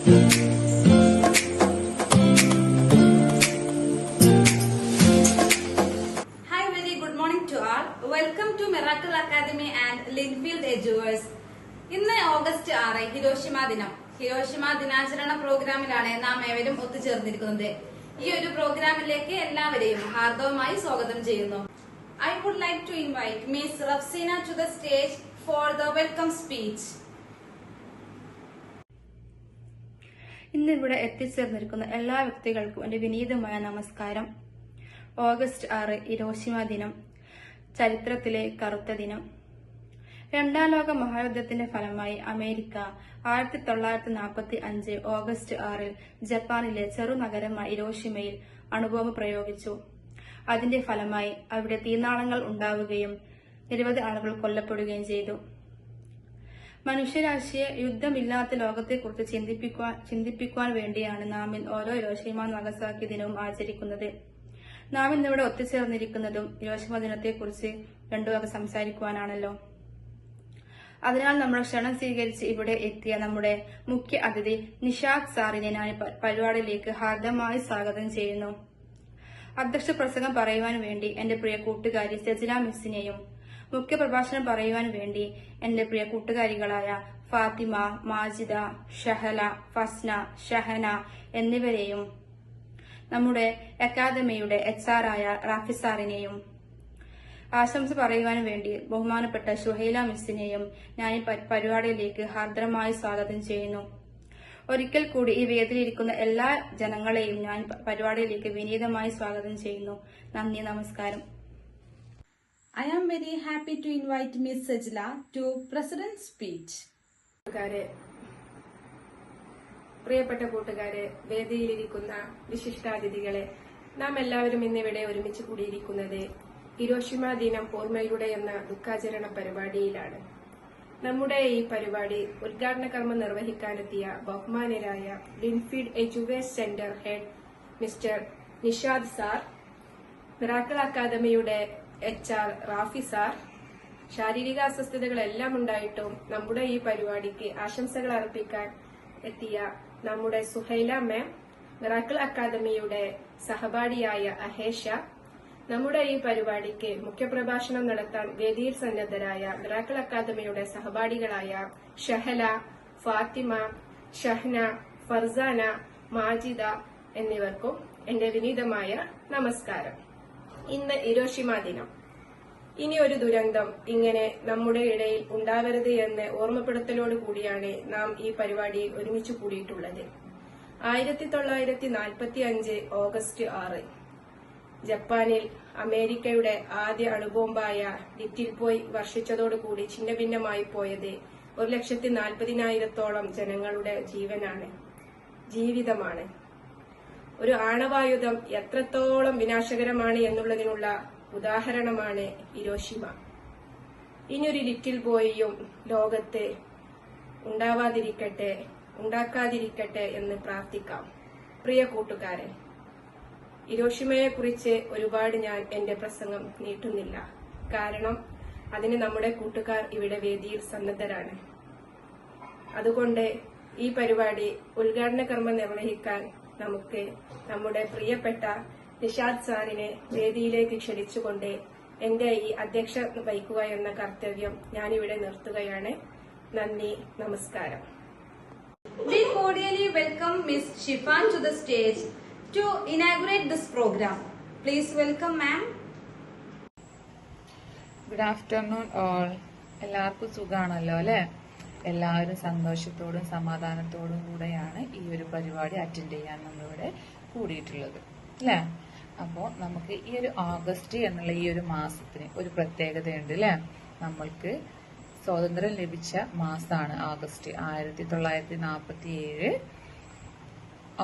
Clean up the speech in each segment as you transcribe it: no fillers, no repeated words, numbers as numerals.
Welcome to Miracle Academy and Linfield Eduverse. ഇന്ന് August 6 Hiroshima ദിനം. Hiroshima ദിനാചരണ പ്രോഗ്രാമിലാണ് നാം ഏവരും ഒത്തുചേർന്നിരിക്കുന്നത്. ഈ ഒരു പ്രോഗ്രാമിലേക്ക് എല്ലാവരെയും ഹാർദവമായി സ്വാഗതം ചെയ്യുന്നു. I would like to invite miss Rafseena to the stage for the welcome speech. ഇന്നിവിടെ എത്തിച്ചേർന്നിരിക്കുന്ന എല്ലാ വ്യക്തികൾക്കും എന്റെ വിനീതമായ നമസ്കാരം. ഓഗസ്റ്റ് 6 ഹിരോഷിമ ദിനം, ചരിത്രത്തിലെ കറുത്ത ദിനം. രണ്ടാം ലോക മഹായുദ്ധത്തിന്റെ ഫലമായി അമേരിക്ക 1945 ഓഗസ്റ്റ് 6 ജപ്പാനിലെ ചെറുനഗരമായ ഹിരോഷിമയിൽ അണുബോംബ് പ്രയോഗിച്ചു. അതിന്റെ ഫലമായി അവിടെ തീനാളങ്ങൾ ഉണ്ടാവുകയും നിരവധി ആളുകൾ കൊല്ലപ്പെടുകയും ചെയ്തു. മനുഷ്യരാശിയെ യുദ്ധമില്ലാത്ത ലോകത്തെക്കുറിച്ച് ചിന്തിപ്പിക്കുവാൻ വേണ്ടിയാണ് നാം ഓരോ ഹിരോഷിമ നാഗസാക്കി ദിനവും ആചരിക്കുന്നത്. നാം ഇന്നിവിടെ ഒത്തുചേർന്നിരിക്കുന്നതും ഹിരോഷിമ ദിനത്തെക്കുറിച്ച് രണ്ടു വാക്ക് സംസാരിക്കുവാനാണല്ലോ. അതിനാൽ നമ്മൾ ക്ഷണം സ്വീകരിച്ച് ഇവിടെ എത്തിയ നമ്മുടെ മുഖ്യ അതിഥി നിഷാദ് സാറിനെ ഞാൻ പരിപാടിയിലേക്ക് ഹാർദമായി സ്വാഗതം ചെയ്യുന്നു. അധ്യക്ഷ പ്രസംഗം പറയുവാൻ വേണ്ടി എന്റെ പ്രിയ കൂട്ടുകാരി സെജില മിസ്സിനെയും മുഖ്യ പ്രഭാഷണം പറയുവാൻ വേണ്ടി എന്റെ പ്രിയ കൂട്ടുകാരികളായ ഫാത്തിമ, മാജിദ, ഷഹല, ഫസ്ന, ഷഹന എന്നിവരെയും നമ്മുടെ അക്കാദമിയുടെ HR ആയ റാഫി സാറിനെയും ആശംസ പറയുവാൻ വേണ്ടി ബഹുമാനപ്പെട്ട ഷുഹൈല മിസ്സിനെയും ഞാൻ ഈ പരിപാടിയിലേക്ക് ഹാർദ്രമായി സ്വാഗതം ചെയ്യുന്നു. ഒരിക്കൽ കൂടി ഈ വേദിയിലിരിക്കുന്ന എല്ലാ ജനങ്ങളെയും ഞാൻ പരിപാടിയിലേക്ക് വിനീതമായി സ്വാഗതം ചെയ്യുന്നു. നന്ദി, നമസ്കാരം. I am very happy to invite Miss Sajila to President's speech. പ്രിയപ്പെട്ട കൂട്ടുകാരെ, വേദിയിലിരിക്കുന്ന വിശിഷ്ടാതിഥികളെ, നാം എല്ലാവരും ഇന്നിവിടെ ഒരുമിച്ച് കൂടിയിരിക്കുന്നത് ഹിരോഷിമ ദിനം ഓർമ്മയിലൂടെ എന്ന ദുഃഖാചരണ പരിപാടിയിലാണ്. നമ്മുടെ ഈ പരിപാടി ഉദ്ഘാടന കർമ്മം നിർവഹിക്കാനെത്തിയ ബഹുമാനരായ Linfield Eduverse centre head mister Nishad sir, Miracle അക്കാദമിയുടെ HR റാഫി സാർ, ശാരീരിക അസ്വസ്ഥതകളെല്ലാം ഉണ്ടായിട്ടും നമ്മുടെ ഈ പരിപാടിക്ക് ആശംസകൾ അർപ്പിക്കാൻ എത്തിയ നമ്മുടെ സുഹൈല മാം, മിറാക്കിൾ അക്കാദമിയുടെ സഹപാഠിയായ അഹേഷ, നമ്മുടെ ഈ പരിപാടിക്ക് മുഖ്യപ്രഭാഷണം നടത്താൻ വേദിയിൽ സന്നദ്ധരായ മിറാക്കിൾ അക്കാദമിയുടെ സഹപാഠികളായ ഷഹല, ഫാത്തിമ, ഷഹ്ന, ഫർസാന, മാജിദ എന്നിവർക്കും എന്റെ വിനീതമായ നമസ്കാരം. ഇന്ന് ഹിരോഷിമ ദിനം. ഇനി ഒരു ദുരന്തം ഇങ്ങനെ നമ്മുടെ ഇടയിൽ ഉണ്ടാവരുത് എന്ന് ഓർമ്മപ്പെടുത്തലോട് കൂടിയാണ് നാം ഈ പരിപാടിയിൽ ഒരുമിച്ച് കൂടിയിട്ടുള്ളത്. 1945 ഓഗസ്റ്റ് 6 ജപ്പാനിൽ അമേരിക്കയുടെ ആദ്യ അണുബോംബായ ലിറ്റിൽ ബോയ് വർഷിച്ചതോടുകൂടി ഛിന്നഭിന്നമായി പോയത് 1,40,000-ഓളം ജനങ്ങളുടെ ജീവിതമാണ്. ഒരു ആണവായുധം എത്രത്തോളം വിനാശകരമാണ് എന്നുള്ളതിനുള്ള ഉദാഹരണമാണ് ഹിരോഷിമ. ഇനിയൊരു ലിറ്റിൽ ബോയിയും ലോകത്ത് ഉണ്ടാക്കാതിരിക്കട്ടെ എന്ന് പ്രാർത്ഥിക്കാം. പ്രിയ കൂട്ടുകാരെ, ഹിരോഷിമയെക്കുറിച്ച് ഒരുപാട് ഞാൻ എന്റെ പ്രസംഗം നീട്ടുന്നില്ല. കാരണം അതിന് നമ്മുടെ കൂട്ടുകാർ ഇവിടെ വേദിയിൽ സന്നദ്ധരാണ്. അതുകൊണ്ട് ഈ പരിപാടി ഉദ്ഘാടന കർമ്മം നിർവഹിക്കാൻ നമുക്ക് നമ്മുടെ പ്രിയപ്പെട്ട നിഷാദ് സാറിനെ വേദിയിലേക്ക് ക്ഷണിച്ചുകൊണ്ട് എന്റെ ഈ അധ്യക്ഷ വഹിക്കുക എന്ന കർത്തവ്യം ഞാനിവിടെ നിർത്തുകയാണ്. നന്ദി, നമസ്കാരം. We cordially welcome Miss Shifan to the stage to inaugurate this program. Please welcome ma'am. Good afternoon all. എല്ലാവർക്കും സുഖാണല്ലോ അല്ലെ? എല്ലാവരും സന്തോഷത്തോടും സമാധാനത്തോടും കൂടെയാണ് ഈ ഒരു പരിപാടി അറ്റൻഡ് ചെയ്യാൻ നമ്മളിവിടെ കൂടിയിട്ടുള്ളത് അല്ലെ? അപ്പോൾ നമുക്ക് ഈ ഒരു ഓഗസ്റ്റ് എന്നുള്ള ഈ ഒരു മാസത്തിന് ഒരു പ്രത്യേകതയുണ്ട് അല്ലെ? നമ്മൾക്ക് സ്വാതന്ത്ര്യം ലഭിച്ച മാസമാണ് ഓഗസ്റ്റ്. 1947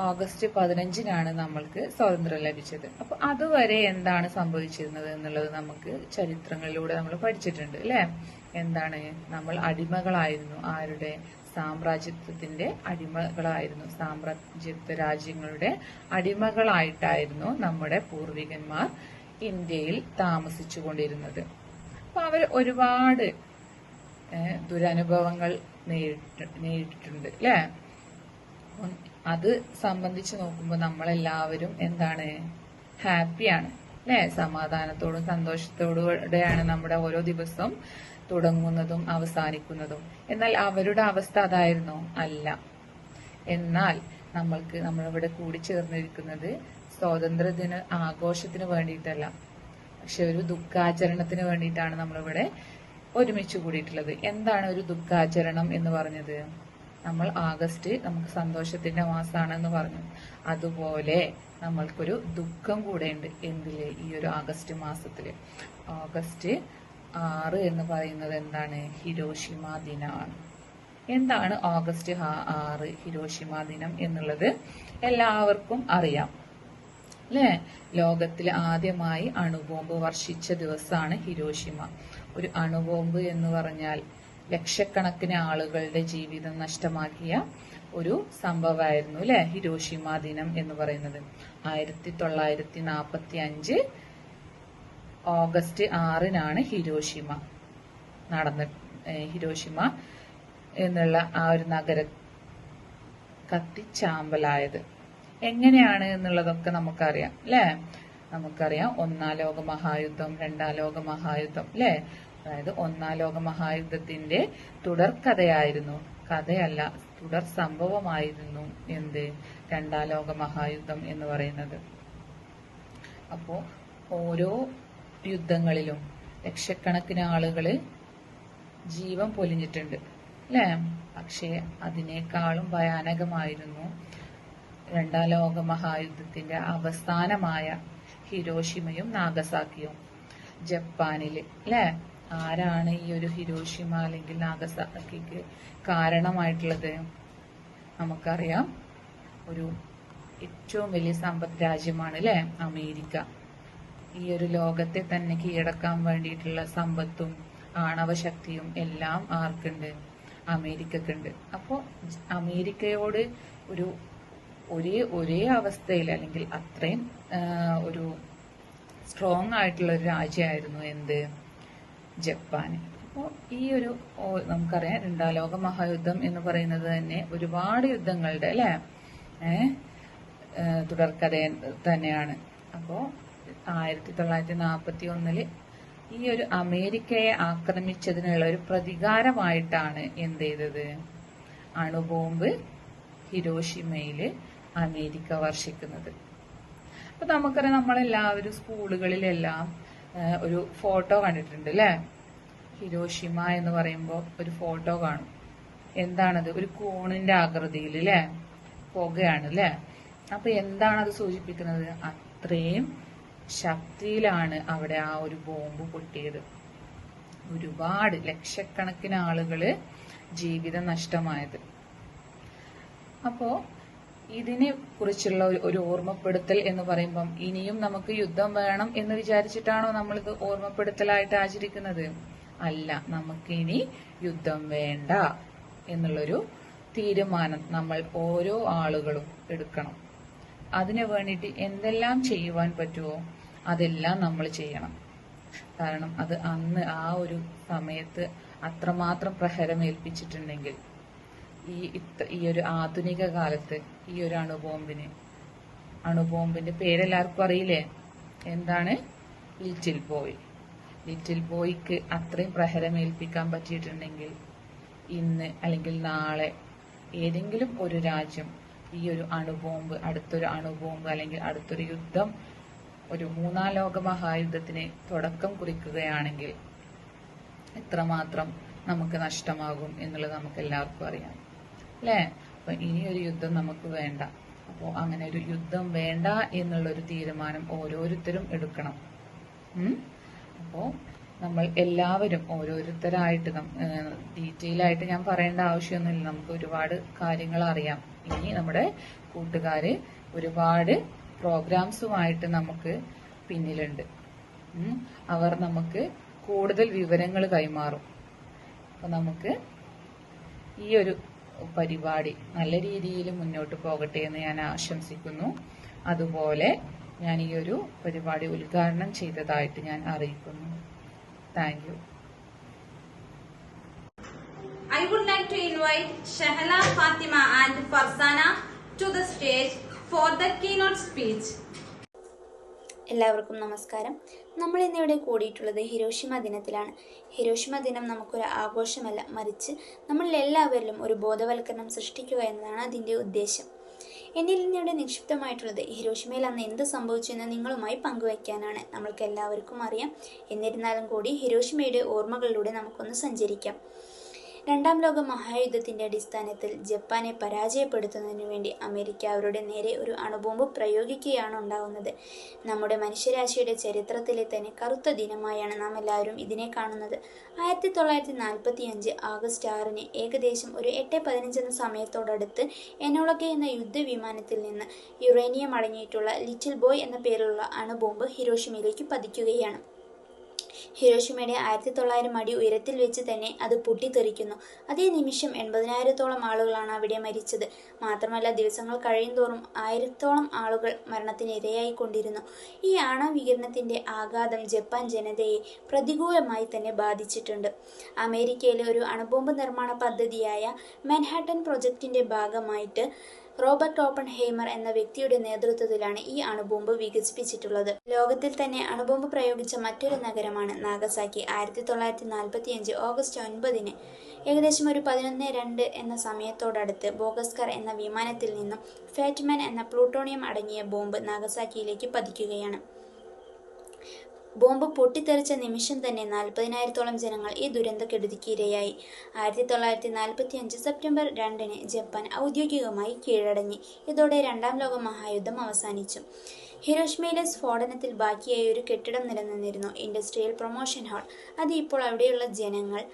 ഓഗസ്റ്റ് 15 നമ്മൾക്ക് സ്വാതന്ത്ര്യം ലഭിച്ചത്. അപ്പൊ അതുവരെ എന്താണ് സംഭവിച്ചിരുന്നത് എന്നുള്ളത് നമുക്ക് ചരിത്രങ്ങളിലൂടെ നമ്മൾ പഠിച്ചിട്ടുണ്ട് അല്ലെ? എന്താണ്? നമ്മൾ അടിമകളായിരുന്നു. ആരുടെ? സാമ്രാജ്യത്വത്തിന്റെ അടിമകളായിരുന്നു. സാമ്രാജ്യത്വ രാജ്യങ്ങളുടെ അടിമകളായിട്ടായിരുന്നു നമ്മുടെ പൂർവികന്മാർ ഇന്ത്യയിൽ താമസിച്ചുകൊണ്ടിരുന്നത്. അപ്പൊ അവർ ഒരുപാട് ദുരനുഭവങ്ങൾ നേരിട്ടിട്ടുണ്ട് അല്ലെ? അപ്പം അത് സംബന്ധിച്ച് നോക്കുമ്പോൾ നമ്മളെല്ലാവരും എന്താണ്, ഹാപ്പിയാണ് അല്ലെ? സമാധാനത്തോടും സന്തോഷത്തോടുകൂടെയാണ് നമ്മുടെ ഓരോ ദിവസവും തുടങ്ങുന്നതും അവസാനിക്കുന്നതും. എന്നാൽ അവരുടെ അവസ്ഥ അതായിരുന്നോ? അല്ല. എന്നാൽ നമ്മളിവിടെ കൂടിച്ചേർന്നിരിക്കുന്നത് സ്വാതന്ത്ര്യദിന ആഘോഷത്തിന് വേണ്ടിയിട്ടല്ല, പക്ഷെ ഒരു ദുഃഖാചരണത്തിന് വേണ്ടിയിട്ടാണ് നമ്മളിവിടെ ഒരുമിച്ച് കൂടിയിട്ടുള്ളത്. എന്താണ് ഒരു ദുഃഖാചരണം എന്ന് പറഞ്ഞത്? നമ്മൾ ആഗസ്റ്റ് നമുക്ക് സന്തോഷത്തിന്റെ മാസമാണെന്ന് പറഞ്ഞു. അതുപോലെ നമ്മൾക്കൊരു ദുഃഖം കൂടെ ഉണ്ട്. എന്തില്? ഈ ഒരു ആഗസ്റ്റ് മാസത്തില്. ഓഗസ്റ്റ് 6 എന്ന് പറയുന്നത് എന്താണ്? ഹിരോഷിമ ദിനമാണ്. എന്താണ് ഓഗസ്റ്റ് 6 ഹിരോഷിമ ദിനം എന്നുള്ളത് എല്ലാവർക്കും അറിയാം അല്ലെ? ലോകത്തിൽ ആദ്യമായി അണുബോംബ് വർഷിച്ച ദിവസമാണ് ഹിരോഷിമ. ഒരു അണുബോംബ് എന്ന് പറഞ്ഞാൽ ലക്ഷക്കണക്കിന് ആളുകളുടെ ജീവിതം നഷ്ടമാക്കിയ ഒരു സംഭവമായിരുന്നു അല്ലെ ഹിരോഷിമ ദിനം എന്ന് പറയുന്നത്. 1945 ഓഗസ്റ്റ് 6 ഹിരോഷിമ ഹിരോഷിമ എന്നുള്ള ആ ഒരു നഗരം കത്തിച്ചാമ്പലായത്. എങ്ങനെയാണ് എന്നുള്ളതൊക്കെ നമുക്കറിയാം അല്ലെ? നമുക്കറിയാം ഒന്നാം ലോക മഹായുദ്ധം, രണ്ടാം ലോക മഹായുദ്ധം അല്ലെ? അതായത് ഒന്നാം ലോക മഹായുദ്ധത്തിന്റെ തുടർക്കഥയായിരുന്നു, കഥയല്ല തുടർ സംഭവമായിരുന്നു എന്ത്? രണ്ടാം ലോക മഹായുദ്ധം എന്ന് പറയുന്നത്. അപ്പോ ഓരോ യുദ്ധങ്ങളിലും ലക്ഷക്കണക്കിന് ആളുകള് ജീവൻ പൊലിഞ്ഞിട്ടുണ്ട് അല്ലെ? പക്ഷേ അതിനേക്കാളും ഭയാനകമായിരുന്നു രണ്ടാം ലോക മഹായുദ്ധത്തിന്റെ അവസാനമായ ഹിരോഷിമയും നാഗസാക്കിയും ജപ്പാനില് അല്ലെ? ആരാണ് ഈ ഒരു ഹിരോഷിമ അല്ലെങ്കിൽ നാഗസാക്കിക്ക് കാരണമായിട്ടുള്ളത്? നമുക്കറിയാം, ഒരു ഏറ്റവും വലിയ സമ്പദ് രാജ്യമാണ് അല്ലെ അമേരിക്ക. ഈ ഒരു ലോകത്തെ തന്നെ കീഴടക്കാൻ വേണ്ടിയിട്ടുള്ള സമ്പത്തും ആണവ ശക്തിയും എല്ലാം ആർക്കുണ്ട്? അമേരിക്കക്കുണ്ട്. അപ്പോ അമേരിക്കയോട് ഒരേ അവസ്ഥയിൽ അല്ലെങ്കിൽ അത്രയും ഒരു സ്ട്രോങ് ആയിട്ടുള്ള ഒരു രാജ്യമായിരുന്നു എന്ത്? ജപ്പാൻ. അപ്പോൾ ഈ ഒരു നമുക്കറിയാം രണ്ടാം ലോക മഹായുദ്ധം എന്ന് പറയുന്നത് തന്നെ ഒരുപാട് യുദ്ധങ്ങളുടെ അല്ലെ തുടർക്കഥ തന്നെയാണ്. അപ്പോ 1941 ഈ ഒരു അമേരിക്കയെ ആക്രമിച്ചതിനുള്ള ഒരു പ്രതികാരമായിട്ടാണ് എന്ത് ചെയ്തത്? അണുബോംബ് ഹിരോഷിമയില് അമേരിക്ക വർഷിക്കുന്നത്. അപ്പൊ നമുക്കറിയാം, നമ്മളെല്ലാവരും സ്കൂളുകളിലെല്ലാം ഒരു ഫോട്ടോ കണ്ടിട്ടുണ്ട് അല്ലെ? ഹിരോഷിമ എന്ന് പറയുമ്പോൾ ഒരു ഫോട്ടോ കാണും. എന്താണത്? ഒരു കോണിന്റെ ആകൃതിയിൽ അല്ലെ? പുകയാണ് അല്ലെ? അപ്പൊ എന്താണ് അത് സൂചിപ്പിക്കുന്നത്? അത്രയും ശക്തിയിലാണ് അവിടെ ആ ഒരു ബോംബ് പൊട്ടിയത്. ഒരുപാട് ലക്ഷക്കണക്കിന് ആളുകള് ജീവിതം നഷ്ടമായത്. അപ്പോ ഇതിനെ കുറിച്ചുള്ള ഒരു ഓർമ്മപ്പെടുത്തൽ എന്ന് പറയുമ്പം ഇനിയും നമുക്ക് യുദ്ധം വേണം എന്ന് വിചാരിച്ചിട്ടാണോ നമ്മളിത് ഓർമ്മപ്പെടുത്തലായിട്ട് ആചരിക്കുന്നത്? അല്ല, നമുക്കിനി യുദ്ധം വേണ്ട എന്നുള്ളൊരു തീരുമാനം നമ്മൾ ഓരോ ആളുകളും എടുക്കണം. അതിനു വേണ്ടിയിട്ട് എന്തെല്ലാം ചെയ്യുവാൻ പറ്റുമോ അതെല്ലാം നമ്മൾ ചെയ്യണം. കാരണം അത് അന്ന് ആ ഒരു സമയത്ത് അത്രമാത്രം പ്രഹരമേൽപ്പിച്ചിട്ടുണ്ടെങ്കിൽ ഈ ഒരു ആധുനിക കാലത്ത് ഈ ഒരു അണുബോംബിന്റെ പേരെല്ലാവർക്കും അറിയില്ലേ? എന്താണ്? Little boy. ലിറ്റിൽ ബോയ്ക്ക് അത്രയും പ്രഹരമേൽപ്പിക്കാൻ പറ്റിയിട്ടുണ്ടെങ്കിൽ ഇന്ന് അല്ലെങ്കിൽ നാളെ ഏതെങ്കിലും ഒരു രാജ്യം ഈ ഒരു അണുബോംബ്, അടുത്തൊരു അണുബോംബ് അല്ലെങ്കിൽ അടുത്തൊരു യുദ്ധം, ഒരു മൂന്നാം ലോക മഹായുദ്ധത്തിന് തുടക്കം കുറിക്കുകയാണെങ്കിൽ എത്രമാത്രം നമുക്ക് നഷ്ടമാകും എന്നുള്ളത് നമുക്ക് എല്ലാവർക്കും അറിയാം അല്ലേ? അപ്പൊ ഇനിയൊരു യുദ്ധം നമുക്ക് വേണ്ട. അപ്പോൾ അങ്ങനെ ഒരു യുദ്ധം വേണ്ട എന്നുള്ളൊരു തീരുമാനം ഓരോരുത്തരും എടുക്കണം. അപ്പോ നമ്മൾ എല്ലാവരും ഓരോരുത്തരായിട്ട് ഡീറ്റെയിൽ ആയിട്ട് ഞാൻ പറയേണ്ട ആവശ്യമൊന്നുമില്ല, നമുക്ക് ഒരുപാട് കാര്യങ്ങൾ അറിയാം. ഇനി നമ്മുടെ കൂട്ടുകാര് ഒരുപാട് പ്രോഗ്രാംസുമായിട്ട് നമുക്ക് പിന്നിലുണ്ട്. അവർ നമുക്ക് കൂടുതൽ വിവരങ്ങൾ കൈമാറും. അപ്പൊ നമുക്ക് ഈ ഒരു പരിപാടി നല്ല രീതിയിൽ മുന്നോട്ട് പോകട്ടെ എന്ന് ഞാൻ ആശംസിക്കുന്നു. അതുപോലെ ഞാൻ ഈ ഒരു പരിപാടി ഉദ്ഘാടനം ചെയ്തതായിട്ട് ഞാൻ അറിയിക്കുന്നു. Thank you. I would like to invite Shahla, Fatima and Farzana stage for the keynote speech. എല്ലാവർക്കും നമസ്കാരം. നമ്മൾ ഇന്നിവിടെ കൂടിയിട്ടുള്ളത് ഹിരോഷിമ ദിനത്തിലാണ്. ഹിരോഷിമ ദിനം നമുക്കൊരു ആഘോഷമല്ല, മറിച്ച് നമ്മളിൽ എല്ലാവരിലും ഒരു ബോധവൽക്കരണം സൃഷ്ടിക്കുക എന്നതാണ് അതിൻ്റെ ഉദ്ദേശം. എന്നിൽ ഇന്നിവിടെ നിക്ഷിപ്തമായിട്ടുള്ളത് ഹിരോഷിമയിൽ അന്ന് എന്ത് സംഭവിച്ചു എന്ന് നിങ്ങളുമായി പങ്കുവയ്ക്കാനാണ്. നമ്മൾക്ക് എല്ലാവർക്കും അറിയാം. എന്നിരുന്നാലും കൂടി ഹിരോഷിമയുടെ ഓർമ്മകളിലൂടെ നമുക്കൊന്ന് സഞ്ചരിക്കാം. രണ്ടാം ലോക മഹായുദ്ധത്തിന്റെ അടിസ്ഥാനത്തിൽ ജപ്പാനെ പരാജയപ്പെടുത്തുന്നതിനു വേണ്ടി അമേരിക്ക അവരുടെ നേരെ ഒരു അണുബോംബ് പ്രയോഗിക്കുകയാണ് ഉണ്ടാവുന്നത്. നമ്മുടെ മനുഷ്യരാശിയുടെ ചരിത്രത്തിലെ തന്നെ കറുത്ത ദിനമായാണ് നാം എല്ലാവരും ഇതിനെ കാണുന്നത്. 1945 ആഗസ്റ്റ് 6 ഏകദേശം ഒരു 8:15 എന്ന സമയത്തോടടുത്ത് എനോളഗ എന്ന യുദ്ധവിമാനത്തിൽ നിന്ന് യുറേനിയം അടങ്ങിയിട്ടുള്ള ലിറ്റിൽ ബോയ് എന്ന പേരിലുള്ള അണുബോംബ് ഹിരോഷിമയിലേക്ക് പതിക്കുകയാണ്. ഹിരോഷിമയുടെ 1900 അടി ഉയരത്തിൽ വെച്ച് തന്നെ അത് പൊട്ടിത്തെറിക്കുന്നു. അതേ നിമിഷം 80,000-ഓളം ആളുകളാണ് അവിടെ മരിച്ചത്. മാത്രമല്ല, ദിവസങ്ങൾ കഴിയുന്തോറും 1000-ഓളം ആളുകൾ മരണത്തിന് ഇരയായിക്കൊണ്ടിരുന്നു. ഈ ആണവവികിരണത്തിന്റെ ആഘാതം ജപ്പാൻ ജനതയെ പ്രതികൂലമായി തന്നെ ബാധിച്ചിട്ടുണ്ട്. അമേരിക്കയിലെ ഒരു അണുബോംബ് നിർമ്മാണ പദ്ധതിയായ മാൻഹാട്ടൻ പ്രൊജക്ടിന്റെ ഭാഗമായിട്ട് റോബർട്ട് ഓപ്പൺഹൈമർ എന്ന വ്യക്തിയുടെ നേതൃത്വത്തിലാണ് ഈ അണുബോംബ് വികസിപ്പിച്ചിട്ടുള്ളത്. ലോകത്തിൽ തന്നെ അണുബോംബ് പ്രയോഗിച്ച മറ്റൊരു നഗരമാണ് നാഗസാക്കി. 1945 ഓഗസ്റ്റ് 9 ഏകദേശം ഒരു 11:02 എന്ന സമയത്തോടടുത്ത് ബോഗസ്കർ എന്ന വിമാനത്തിൽ നിന്നും ഫാറ്റ്മാൻ എന്ന പ്ലൂട്ടോണിയം അടങ്ങിയ ബോംബ് നാഗസാക്കിയിലേക്ക് പതിക്കുകയാണ്. ബോംബ് പൊട്ടിത്തെറിച്ച നിമിഷം തന്നെ 40,000-ഓളം ജനങ്ങൾ ഈ ദുരന്തക്കെടുതിക്ക് ഇരയായി. 1945 സെപ്റ്റംബർ 2 ജപ്പാൻ ഔദ്യോഗികമായി കീഴടങ്ങി. ഇതോടെ രണ്ടാം ലോക മഹായുദ്ധം അവസാനിച്ചു. ഹിരോഷിമയിലെ സ്ഫോടനത്തിൽ ബാക്കിയായ ഒരു കെട്ടിടം നിലനിന്നിരുന്നു, ഇൻഡസ്ട്രിയൽ പ്രൊമോഷൻ ഹാൾ. അത് ഇപ്പോൾ അവിടെയുള്ള ജനങ്ങൾ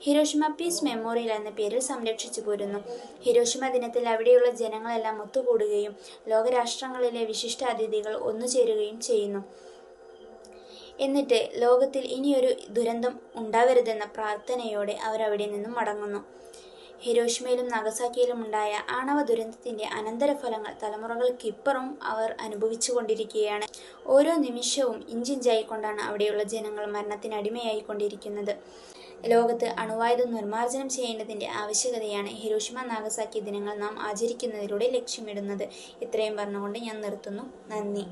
ഹിരോഷിമ പീസ് മെമ്മോറിയൽ എന്ന പേരിൽ സംരക്ഷിച്ചു പോരുന്നു. ഹിരോഷിമ ദിനത്തിൽ അവിടെയുള്ള ജനങ്ങളെല്ലാം ഒത്തുകൂടുകയും ലോകരാഷ്ട്രങ്ങളിലെ വിശിഷ്ട അതിഥികൾ ഒന്നുചേരുകയും ചെയ്യുന്നു. എന്നിട്ട് ലോകത്തിൽ ഇനിയൊരു ദുരന്തം ഉണ്ടാവരുതെന്ന പ്രാർത്ഥനയോടെ അവരവിടെ നിന്നും മടങ്ങുന്നു. ഹിരോഷിമയിലും നാഗസാക്കിയിലും ഉണ്ടായ ആണവ ദുരന്തത്തിന്റെ അനന്തരഫലങ്ങൾ തലമുറകൾക്കിപ്പുറം അവർ അനുഭവിച്ചു കൊണ്ടിരിക്കുകയാണ്. ഓരോ നിമിഷവും ഇഞ്ചിഞ്ചായിക്കൊണ്ടാണ് അവിടെയുള്ള ജനങ്ങൾ മരണത്തിനടിമയായിക്കൊണ്ടിരിക്കുന്നത്. ലോകത്ത് അണുവായുധം നിർമ്മാർജ്ജനം ചെയ്യേണ്ടതിന്റെ ആവശ്യകതയാണ് ഹിരോഷിമ നാഗസാക്കി ദിനങ്ങൾ നാം ആചരിക്കുന്നതിലൂടെ ലക്ഷ്യമിടുന്നത്. ഇത്രയും പറഞ്ഞുകൊണ്ട് ഞാൻ നിർത്തുന്നു. നന്ദി.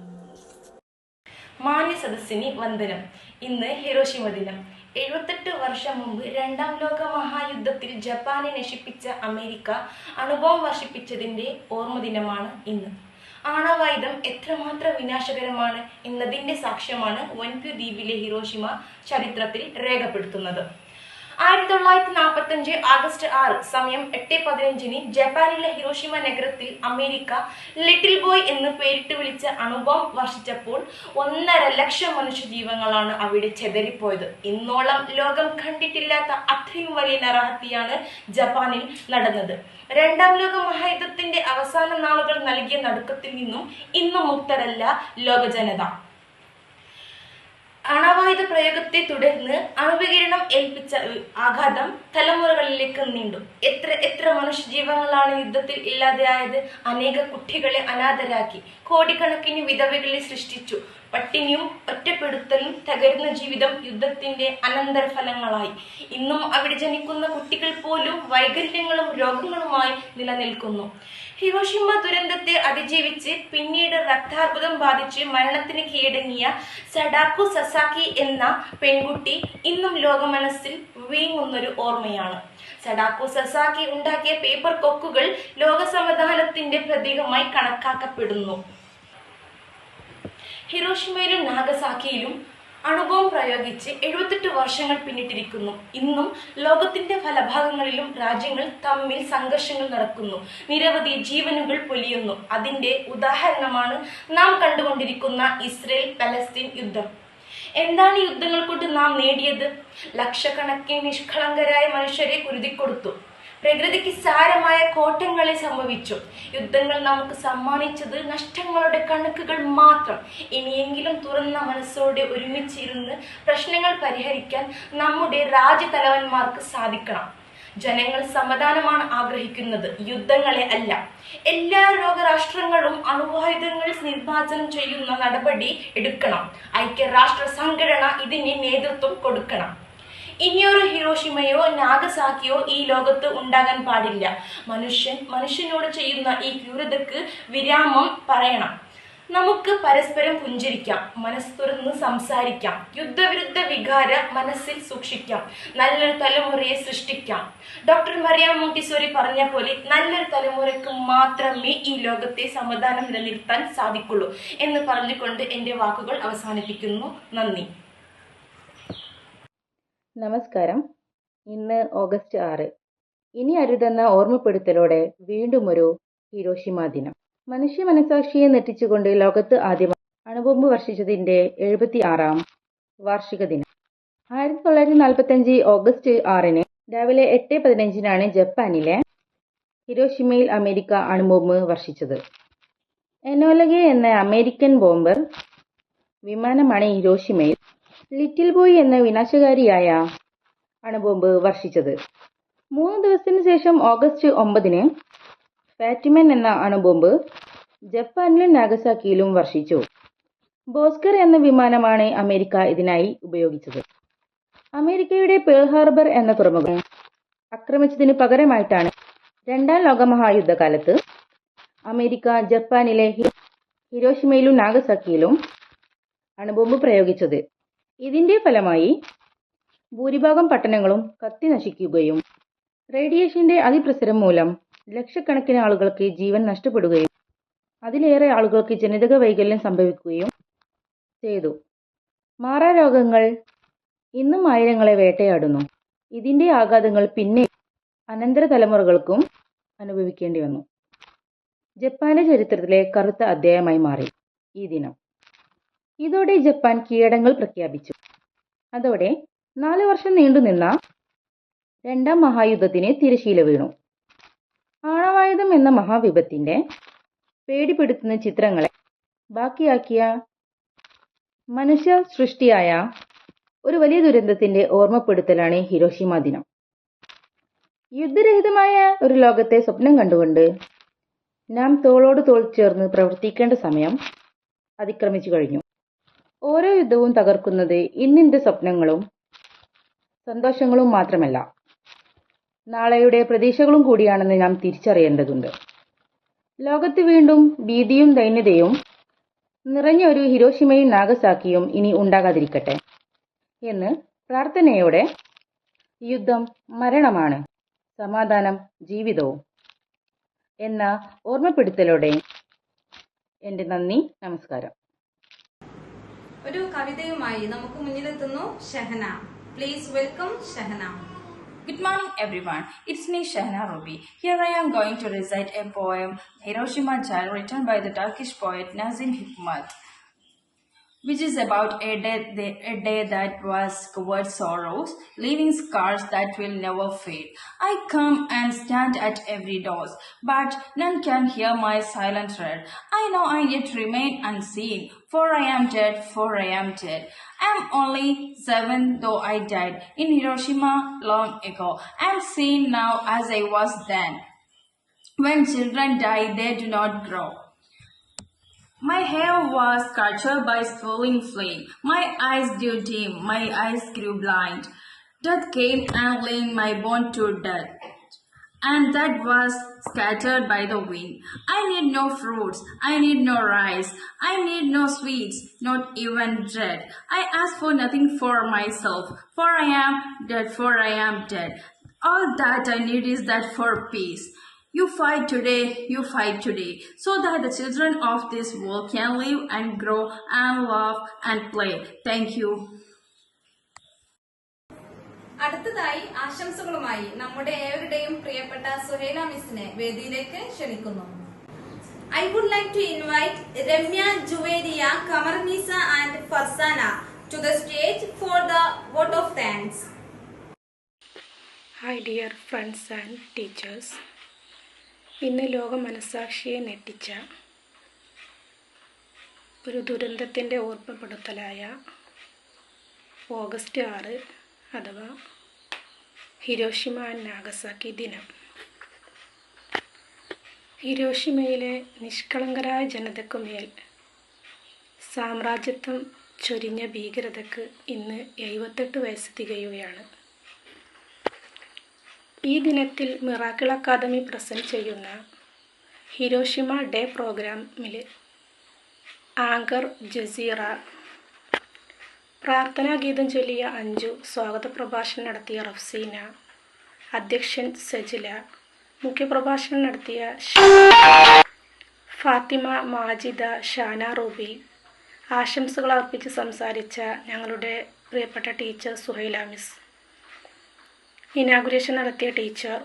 മാന്യ സദസ്സിന് വന്ദനം. ഇന്ന് ഹിരോഷിമ ദിനം. 78 വർഷം മുമ്പ് രണ്ടാം ലോക മഹായുദ്ധത്തിൽ ജപ്പാനെ നശിപ്പിച്ച അമേരിക്ക അണുബോംബ് വർഷിപ്പിച്ചതിന്റെ ഓർമ്മ ദിനമാണ് ഇന്ന്. ആണവായുധം എത്രമാത്രം വിനാശകരമാണ് എന്നതിന്റെ സാക്ഷ്യമാണ് വൻപ്യു ദ്വീപിലെ ഹിരോഷിമ ചരിത്രത്തിൽ രേഖപ്പെടുത്തുന്നത്. 1945 ആഗസ്റ്റ് 6 സമയം 8:15 ജപ്പാനിലെ ഹിരോഷിമ നഗരത്തിൽ അമേരിക്ക ലിറ്റിൽ ബോയ് എന്ന് പേരിട്ട് വിളിച്ച അണുബോംബ് വർഷിച്ചപ്പോൾ 1.5 ലക്ഷം മനുഷ്യജീവങ്ങളാണ് അവിടെ ചെതറിപ്പോയത്. ഇന്നോളം ലോകം കണ്ടിട്ടില്ലാത്ത അത്രയും വലിയ നരഹത്യയാണ് ജപ്പാനിൽ നടന്നത്. രണ്ടാം ലോക മഹായുദ്ധത്തിന്റെ അവസാന നാളുകൾ നൽകിയ നടുക്കത്തിൽ നിന്നും ഇന്നും മുക്തരല്ല ലോക ജനത. അണവായുധ പ്രയോഗത്തെ തുടർന്ന് അണുവികിരണം ഏൽപ്പിച്ച ആഘാതം തലമുറകളിലേക്ക് നീണ്ടു. എത്ര മനുഷ്യജീവങ്ങളാണ് യുദ്ധത്തിൽ ഇല്ലാതെയായത്. അനേക കുട്ടികളെ അനാഥരാക്കി, കോടിക്കണക്കിന് വിധവകളെ സൃഷ്ടിച്ചു. പട്ടിണിയും ഒറ്റപ്പെടുത്തലും തകരുന്ന ജീവിതം യുദ്ധത്തിന്റെ അനന്തരഫലങ്ങളായി. ഇന്നും അവിടെ ജനിക്കുന്ന കുട്ടികൾ പോലും വൈകല്യങ്ങളും രോഗങ്ങളുമായി നിലനിൽക്കുന്നു. ഹിരോഷിമ ദുരന്തത്തെ അതിജീവിച്ച് പിന്നീട് രക്താർബുദം ബാധിച്ച് മരണത്തിന് കീഴടങ്ങിയ സഡാക്കു സസാക്കി എന്ന പെൺകുട്ടി ഇന്നും ലോകമനസ്സിൽ വീങ്ങുന്നൊരു ഓർമ്മയാണ്. സഡാക്കു സസാക്കി ഉണ്ടാക്കിയ പേപ്പർ കൊക്കുകൾ ലോക സമാധാനത്തിന്റെ പ്രതീകമായി കണക്കാക്കപ്പെടുന്നു. ഹിരോഷിമയിലും നാഗസാക്കിയിലും അണുബോംബ് പ്രയോഗിച്ച് 78 വർഷങ്ങൾ പിന്നിട്ടിരിക്കുന്നു. ഇന്നും ലോകത്തിന്റെ പല ഭാഗങ്ങളിലും രാജ്യങ്ങൾ തമ്മിൽ സംഘർഷങ്ങൾ നടക്കുന്നു. നിരവധി ജീവനുകൾ പൊലിയുന്നു. അതിന്റെ ഉദാഹരണമാണ് നാം കണ്ടുകൊണ്ടിരിക്കുന്ന ഇസ്രയേൽ പലസ്തീൻ യുദ്ധം. എന്താണ് യുദ്ധങ്ങൾ കൊണ്ട് നാം നേടിയത്? ലക്ഷക്കണക്കിന് നിഷ്കളങ്കരായ മനുഷ്യരെ കുരുതിക്കൊടുത്തു. പ്രകൃതിക്ക് സാരമായ കോട്ടങ്ങളെ സംഭവിച്ചു. യുദ്ധങ്ങൾ നമുക്ക് സമ്മാനിച്ചത് നഷ്ടങ്ങളുടെ കണക്കുകൾ മാത്രം. ഇനിയെങ്കിലും തുറന്ന മനസ്സോടെ ഒരുമിച്ചിരുന്ന് പ്രശ്നങ്ങൾ പരിഹരിക്കാൻ നമ്മുടെ രാജ്യതലവന്മാർക്ക് സാധിക്കണം. ജനങ്ങൾ സമാധാനമാണ് ആഗ്രഹിക്കുന്നത്, യുദ്ധങ്ങളെ അല്ല. എല്ലാ ലോകരാഷ്ട്രങ്ങളും അണുവായുധങ്ങൾ നിർമ്മാർജ്ജനം ചെയ്യുന്ന നടപടി എടുക്കണം. ഐക്യരാഷ്ട്ര സംഘടന ഇതിന് നേതൃത്വം കൊടുക്കണം. ഇനിയൊരു ഹിരോഷിമയോ നാഗസാക്കിയോ ഈ ലോകത്ത് ഉണ്ടാകാൻ പാടില്ല. മനുഷ്യനോട് ചെയ്യുന്ന ഈ ക്രൂരതയ്ക്ക് വിരാമം പറയണം. നമുക്ക് പരസ്പരം പുഞ്ചിരിക്കാം, മനസ്സ് തുറന്ന് സംസാരിക്കാം, യുദ്ധവിരുദ്ധ വികാര മനസ്സിൽ സൂക്ഷിക്കാം, നല്ലൊരു തലമുറയെ സൃഷ്ടിക്കാം. ഡോക്ടർ മറിയാം മോണ്ടിസോറി പറഞ്ഞ പോലെ നല്ലൊരു തലമുറയ്ക്ക് മാത്രമേ ഈ ലോകത്തെ സമാധാനം നിലനിർത്താൻ സാധിക്കുള്ളൂ എന്ന് പറഞ്ഞുകൊണ്ട് എൻ്റെ വാക്കുകൾ അവസാനിപ്പിക്കുന്നു. നന്ദി. നമസ്കാരം. ഇന്ന് ഓഗസ്റ്റ് 6. ഇനി അരുതെന്ന ഓർമ്മപ്പെടുത്തലോടെ വീണ്ടും ഒരു ഹിരോഷിമ ദിനം. മനുഷ്യ മനസാക്ഷിയെ നെറ്റിച്ചുകൊണ്ട് ലോകത്ത് ആദ്യമായി അണുബോംബ് വർഷിച്ചതിന്റെ 76ാം വാർഷിക ദിനം. 1945 ഓഗസ്റ്റ് 6 രാവിലെ 8:15 ജപ്പാനിലെ ഹിരോഷിമയിൽ അമേരിക്ക അണുബോംബ് വർഷിച്ചത്. എനോലഗെ എന്ന അമേരിക്കൻ ബോംബർ വിമാനമാണ് ഹിരോഷിമയിൽ ലിറ്റിൽ ബോയ് എന്ന വിനാശകാരിയായ അണുബോംബ് വർഷിച്ചത്. 3 ദിവസത്തിന് ശേഷം ഓഗസ്റ്റ് 9 ഫാറ്റിമൻ എന്ന അണുബോംബ് ജപ്പാനിലും നാഗസാക്കിയിലും വർഷിച്ചു. ബോസ്കർ എന്ന വിമാനമാണ് അമേരിക്ക ഇതിനായി ഉപയോഗിച്ചത്. അമേരിക്കയുടെ പേൾ ഹാർബർ എന്ന തുറമുഖം ആക്രമിച്ചതിന് പകരമായിട്ടാണ് 2ാം ലോകമഹായുദ്ധകാലത്ത് അമേരിക്ക ജപ്പാനിലെ ഹിരോഷിമയിലും നാഗസാക്കിയിലും അണുബോംബ് പ്രയോഗിച്ചത്. ഇതിന്റെ ഫലമായി ഭൂരിഭാഗം പട്ടണങ്ങളും കത്തി നശിക്കുകയും റേഡിയേഷന്റെ അതിപ്രസരം മൂലം ലക്ഷക്കണക്കിന് ആളുകൾക്ക് ജീവൻ നഷ്ടപ്പെടുകയും അതിലേറെ ആളുകൾക്ക് ജനിതക വൈകല്യം സംഭവിക്കുകയും ചെയ്തു. മാറാരോഗങ്ങൾ ഇന്നും ആയിരങ്ങളെ വേട്ടയാടുന്നു. ഇതിന്റെ ആഘാതങ്ങൾ പിന്നെ അനന്തര തലമുറകൾക്കും അനുഭവിക്കേണ്ടി വന്നു. ജപ്പാന്റെ ചരിത്രത്തിലെ കറുത്ത അധ്യായമായി മാറി ഈ ദിനം. ഇതോടെ ജപ്പാൻ കീഴടങ്ങൾ പ്രഖ്യാപിച്ചു. അതോടെ 4 വർഷം നീണ്ടുനിന്ന 2ാം മഹായുദ്ധത്തിന് തിരശീല വീണു. ആണവായുധം എന്ന മഹാവിപത്തിന്റെ പേടിപ്പെടുത്തുന്ന ചിത്രങ്ങളെ ബാക്കിയാക്കിയ മനുഷ്യ സൃഷ്ടിയായ ഒരു വലിയ ദുരന്തത്തിന്റെ ഓർമ്മപ്പെടുത്തലാണ് ഹിരോഷിമ ദിനം. യുദ്ധരഹിതമായ ഒരു ലോകത്തെ സ്വപ്നം കണ്ടുകൊണ്ട് നാം തോളോട് തോൾ ചേർന്ന് പ്രവർത്തിക്കേണ്ട സമയം അതിക്രമിച്ചു കഴിഞ്ഞു. ഓരോ യുദ്ധവും തകർക്കുന്നത് ഇന്നിന്റെ സ്വപ്നങ്ങളും സന്തോഷങ്ങളും മാത്രമല്ല, നാളെയുടെ പ്രതീക്ഷകളും കൂടിയാണെന്ന് നാം തിരിച്ചറിയേണ്ടതുണ്ട്. ലോകത്ത് വീണ്ടും ഭീതിയും ദൈന്യതയും നിറഞ്ഞ ഒരു ഹിരോഷിമയും നാഗസാക്കിയും ഇനി ഉണ്ടാകാതിരിക്കട്ടെ എന്ന് പ്രാർത്ഥനയോടെ യുദ്ധം മരണമാണ്, സമാധാനം ജീവിതവും എന്ന ഓർമ്മപ്പെടുത്തലോടെ എൻ്റെ നന്ദി, നമസ്കാരം. ഒരു കവിതയുമായി നമുക്ക് മുന്നിലെത്തുന്നു Shahana. Please welcome Shahana. Good morning, everyone. It's me, Shahna Ruby. Here I am going to recite a poem, Hiroshima Child, written by the Turkish poet Nazim Hikmat, which is about a day that was covered sorrows, leaving scars that will never fade. I come and stand at every door, but none can hear my silent tread. I know I yet remain unseen, for I am dead, I am only 7, though I died in Hiroshima long ago. I am seen now as I was then. When children die, they do not grow. My hair was scorched by swelling flame. My eyes grew dim, my eyes grew blind. Death came and laid my bone to death, and that was scattered by the wind. I need no fruits, I need no rice, I need no sweets, not even bread. I ask for nothing for myself, for I am dead. All that I need is that for peace. You fight today, so that the children of this world can live and grow and love and play. Thank you. അടുത്തതായി ആശംസകളുമായി നമ്മുടെ ഏവരുടെയും പ്രിയപ്പെട്ട സുഹൈല മിസ്സിനെ വേദിയിലേക്ക് ക്ഷണിക്കുന്നു. I would like to invite Ramya, Juveria, Kamarnisa and Farsana to the stage for the vote of thanks. Hi dear friends and teachers. ഇന്ന് ലോക മനസാക്ഷിയെ ഞെട്ടിച്ച ഒരു ദുരന്തത്തിൻ്റെ ഓർമ്മപ്പെടുത്തലായ ഓഗസ്റ്റ് 6 അഥവാ ഹിരോഷിമ ആൻഡ് നാഗസാക്കി ദിനം. ഹിരോഷിമയിലെ നിഷ്കളങ്കരായ ജനതയ്ക്കുമേൽ സാമ്രാജ്യത്വം ചൊരിഞ്ഞ ഭീകരതയ്ക്ക് ഇന്ന് 78 വയസ്സ് തികയുകയാണ്. ഈ ദിനത്തിൽ മിറാക്കിൾ അക്കാദമി പ്രസന്റ് ചെയ്യുന്ന ഹിരോഷിമ ഡേ പ്രോഗ്രാമിൽ ആങ്കർ ജസീറ, പ്രാർത്ഥനാ ഗീതം ചൊല്ലിയ അഞ്ജു, സ്വാഗത പ്രഭാഷണം നടത്തിയ റഫ്സീന, അധ്യക്ഷൻ സജില, മുഖ്യപ്രഭാഷണം നടത്തിയ ഫാത്തിമ, മാജിദ, ഷാന റൂബി, ആശംസകൾ അർപ്പിച്ച് സംസാരിച്ച ഞങ്ങളുടെ പ്രിയപ്പെട്ട ടീച്ചർ സുഹൈല മിസ്, ഇനാഗുറേഷൻ നടത്തിയ ടീച്ചർ,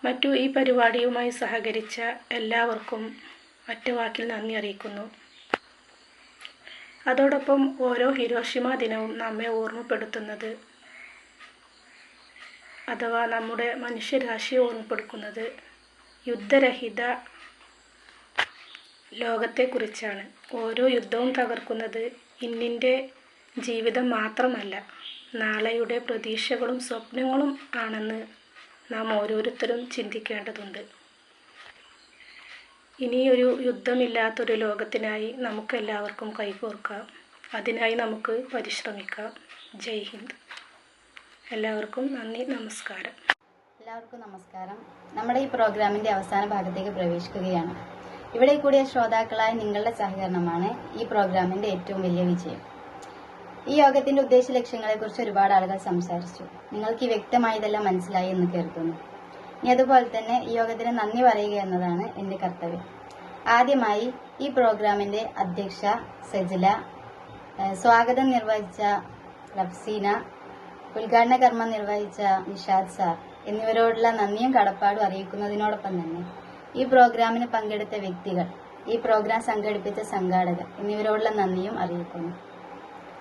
മറ്റു ഈ പരിപാടിയുമായി സഹകരിച്ച എല്ലാവർക്കും ഒറ്റവാക്കിൽ നന്ദി അറിയിക്കുന്നു. അതോടൊപ്പം ഓരോ ഹിരോഷിമ ദിനവും നമ്മെ ഓർമ്മപ്പെടുത്തുന്നത്, അഥവാ നമ്മുടെ മനുഷ്യരാശിയെ ഓർമ്മപ്പെടുത്തുന്നത് യുദ്ധരഹിത ലോകത്തെക്കുറിച്ചാണ്. ഓരോ യുദ്ധവും തകർക്കുന്നത് ഇന്നിൻ്റെ ജീവിതം മാത്രമല്ല, നാളെയുടെ പ്രതീക്ഷകളും സ്വപ്നങ്ങളും ആണെന്ന് നാം ഓരോരുത്തരും ചിന്തിക്കേണ്ടതുണ്ട്. ഇനിയൊരു യുദ്ധമില്ലാത്തൊരു ലോകത്തിനായി നമുക്കെല്ലാവർക്കും കൈകോർക്കാം. അതിനായി നമുക്ക് പരിശ്രമിക്കാം. ജയ് ഹിന്ദ്. എല്ലാവർക്കും നന്ദി, നമസ്കാരം. എല്ലാവർക്കും നമസ്കാരം. നമ്മുടെ ഈ പ്രോഗ്രാമിന്റെ അവസാന ഭാഗത്തേക്ക് പ്രവേശിക്കുകയാണ്. ഇവിടെ കൂടിയ ശ്രോതാക്കളായ നിങ്ങളുടെ സഹകരണമാണ് ഈ പ്രോഗ്രാമിന്റെ ഏറ്റവും വലിയ വിജയം. ഈ യോഗത്തിന്റെ ഉദ്ദേശ ലക്ഷ്യങ്ങളെക്കുറിച്ച് ഒരുപാട് ആളുകൾ സംസാരിച്ചു. നിങ്ങൾക്ക് ഈ വ്യക്തമായതെല്ലാം മനസ്സിലായി എന്ന് കരുതുന്നു. ഇനി അതുപോലെ തന്നെ ഈ യോഗത്തിന് നന്ദി പറയുക എന്നതാണ് എന്റെ കർത്തവ്യം. ആദ്യമായി ഈ പ്രോഗ്രാമിന്റെ അധ്യക്ഷ സജില, സ്വാഗതം നിർവഹിച്ച റഫ്സീന, ഉദ്ഘാടന കർമ്മം നിർവഹിച്ച നിഷാദ് സാർ എന്നിവരോടുള്ള നന്ദിയും കടപ്പാടും അറിയിക്കുന്നതിനോടൊപ്പം തന്നെ ഈ പ്രോഗ്രാമിന് പങ്കെടുത്ത വ്യക്തികൾ, ഈ പ്രോഗ്രാം സംഘടിപ്പിച്ച സംഘാടകർ എന്നിവരോടുള്ള നന്ദിയും അറിയിക്കുന്നു.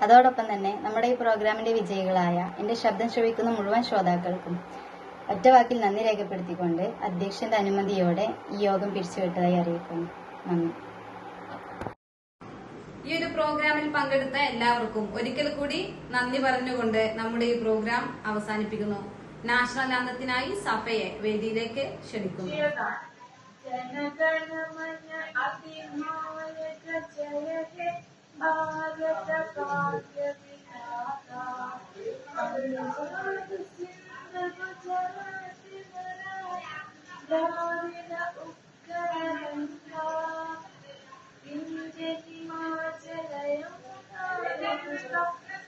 അതോടൊപ്പം തന്നെ നമ്മുടെ ഈ പ്രോഗ്രാമിന്റെ വിജയികളായ എന്റെ ശബ്ദം ശ്രവിക്കുന്ന മുഴുവൻ ശ്രോതാക്കൾക്കും ഒറ്റവാക്കിൽ നന്ദി രേഖപ്പെടുത്തിക്കൊണ്ട് അധ്യക്ഷന്റെ അനുമതിയോടെ ഈ യോഗം പിരിച്ചുവിട്ടതായി അറിയിക്കുന്നു. നന്ദി. ഈ ഒരു പ്രോഗ്രാമിൽ പങ്കെടുത്ത എല്ലാവർക്കും ഒരിക്കൽ കൂടി നന്ദി പറഞ്ഞുകൊണ്ട് നമ്മുടെ ഈ പ്രോഗ്രാം അവസാനിപ്പിക്കുന്നു. നാഷണൽ അന്തത്തിനായി സഫയെ വേദിയിലേക്ക് ക്ഷണിക്കുന്നു. जनगणमन अधिनायक जय हे भारत भाग्य विधाता पंजाब सिंध गुजरात द्राविड उत्कल गंगा विंध्य हिमाचल यमुना गंगा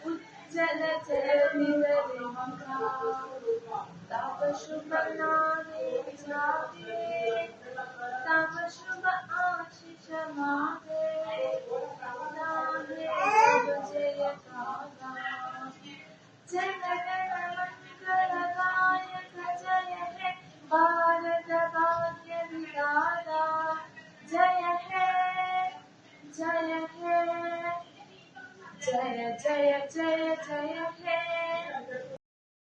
उज्जल जलनिधि तव शुभ नामे जागे, तव शुभ आशीष मागे, नामे तव जय गाथा। जनगण मंगलदायक जय हे भारत भाग्य विधाता जय हे जय हे जय जय जय जय हे।